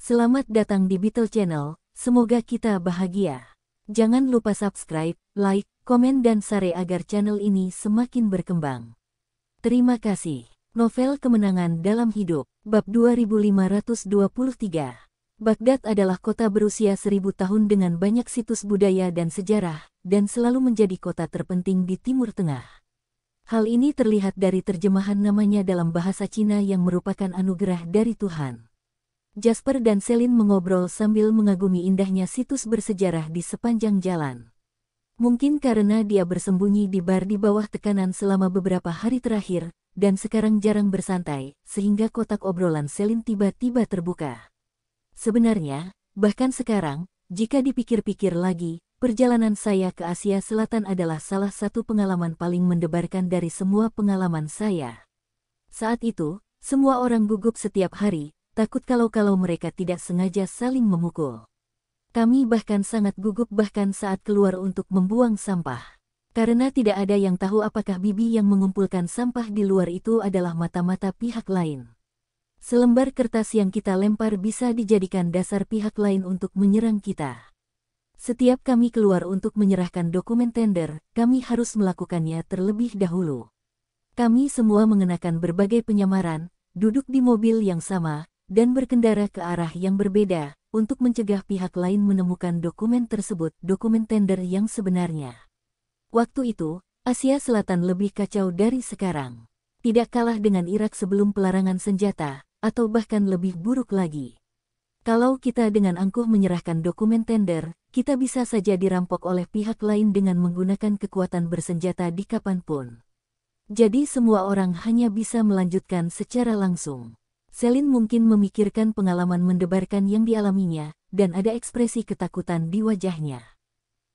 Selamat datang di Beetle Channel, semoga kita bahagia. Jangan lupa subscribe, like, komen dan share agar channel ini semakin berkembang. Terima kasih. Novel Kemenangan Dalam Hidup, Bab 2523. Baghdad adalah kota berusia 1000 tahun dengan banyak situs budaya dan sejarah, dan selalu menjadi kota terpenting di Timur Tengah. Hal ini terlihat dari terjemahan namanya dalam bahasa Cina yang merupakan anugerah dari Tuhan. Jasper dan Celine mengobrol sambil mengagumi indahnya situs bersejarah di sepanjang jalan. Mungkin karena dia bersembunyi di bar di bawah tekanan selama beberapa hari terakhir, dan sekarang jarang bersantai, sehingga kotak obrolan Celine tiba-tiba terbuka. Sebenarnya, bahkan sekarang, jika dipikir-pikir lagi, perjalanan saya ke Asia Selatan adalah salah satu pengalaman paling mendebarkan dari semua pengalaman saya. Saat itu, semua orang gugup setiap hari, takut kalau mereka tidak sengaja saling memukul. Kami bahkan sangat gugup bahkan saat keluar untuk membuang sampah. Karena tidak ada yang tahu apakah bibi yang mengumpulkan sampah di luar itu adalah mata-mata pihak lain. Selembar kertas yang kita lempar bisa dijadikan dasar pihak lain untuk menyerang kita. Setiap kami keluar untuk menyerahkan dokumen tender, kami harus melakukannya terlebih dahulu. Kami semua mengenakan berbagai penyamaran, duduk di mobil yang sama, dan berkendara ke arah yang berbeda, untuk mencegah pihak lain menemukan dokumen tersebut, dokumen tender yang sebenarnya. Waktu itu, Asia Selatan lebih kacau dari sekarang. Tidak kalah dengan Irak sebelum pelarangan senjata, atau bahkan lebih buruk lagi. Kalau kita dengan angkuh menyerahkan dokumen tender, kita bisa saja dirampok oleh pihak lain dengan menggunakan kekuatan bersenjata di kapanpun. Jadi semua orang hanya bisa melanjutkan secara langsung. Celine mungkin memikirkan pengalaman mendebarkan yang dialaminya, dan ada ekspresi ketakutan di wajahnya.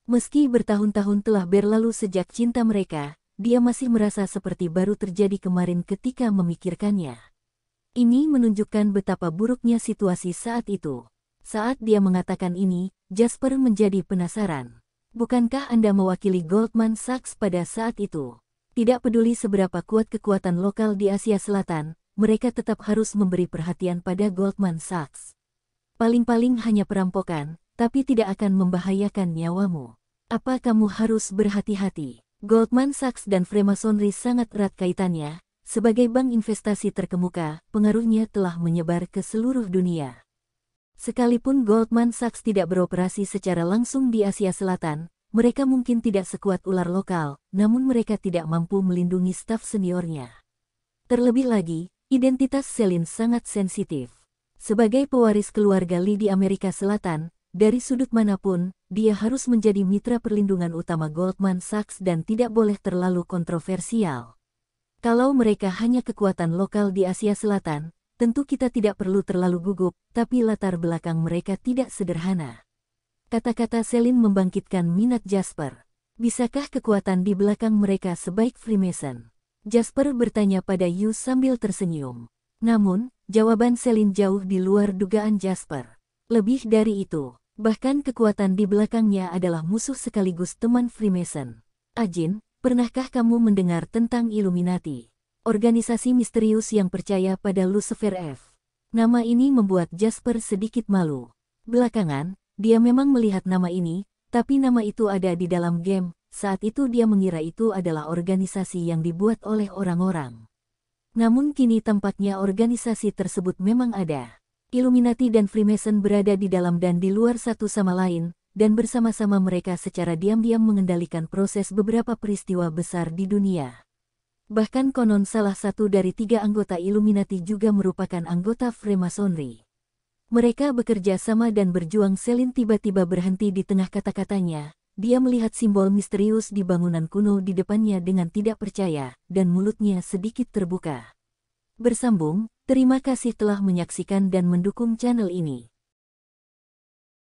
Meski bertahun-tahun telah berlalu sejak cinta mereka, dia masih merasa seperti baru terjadi kemarin ketika memikirkannya. Ini menunjukkan betapa buruknya situasi saat itu. Saat dia mengatakan ini, Jasper menjadi penasaran. Bukankah Anda mewakili Goldman Sachs pada saat itu? Tidak peduli seberapa kuat kekuatan lokal di Asia Selatan, mereka tetap harus memberi perhatian pada Goldman Sachs. Paling-paling hanya perampokan, tapi tidak akan membahayakan nyawamu. Apa kamu harus berhati-hati? Goldman Sachs dan Freemasonry sangat erat kaitannya. Sebagai bank investasi terkemuka, pengaruhnya telah menyebar ke seluruh dunia. Sekalipun Goldman Sachs tidak beroperasi secara langsung di Asia Selatan, mereka mungkin tidak sekuat ular lokal, namun mereka tidak mampu melindungi staf seniornya. Terlebih lagi, identitas Celine sangat sensitif. Sebagai pewaris keluarga Lee di Amerika Selatan, dari sudut manapun, dia harus menjadi mitra perlindungan utama Goldman Sachs dan tidak boleh terlalu kontroversial. Kalau mereka hanya kekuatan lokal di Asia Selatan, tentu kita tidak perlu terlalu gugup, tapi latar belakang mereka tidak sederhana. Kata-kata Celine membangkitkan minat Jasper. Bisakah kekuatan di belakang mereka sebaik Freemason? Jasper bertanya pada Yu sambil tersenyum. Namun, jawaban Celine jauh di luar dugaan Jasper. Lebih dari itu, bahkan kekuatan di belakangnya adalah musuh sekaligus teman Freemason. Ajin, pernahkah kamu mendengar tentang Illuminati? Organisasi misterius yang percaya pada Lucifer F. Nama ini membuat Jasper sedikit malu. Belakangan, dia memang melihat nama ini, tapi nama itu ada di dalam game. Saat itu dia mengira itu adalah organisasi yang dibuat oleh orang-orang. Namun kini tampaknya organisasi tersebut memang ada. Illuminati dan Freemason berada di dalam dan di luar satu sama lain, dan bersama-sama mereka secara diam-diam mengendalikan proses beberapa peristiwa besar di dunia. Bahkan konon salah satu dari 3 anggota Illuminati juga merupakan anggota Freemasonry. Mereka bekerja sama dan berjuang. Celine tiba-tiba berhenti di tengah kata-katanya. Dia melihat simbol misterius di bangunan kuno di depannya dengan tidak percaya, dan mulutnya sedikit terbuka. Bersambung, terima kasih telah menyaksikan dan mendukung channel ini.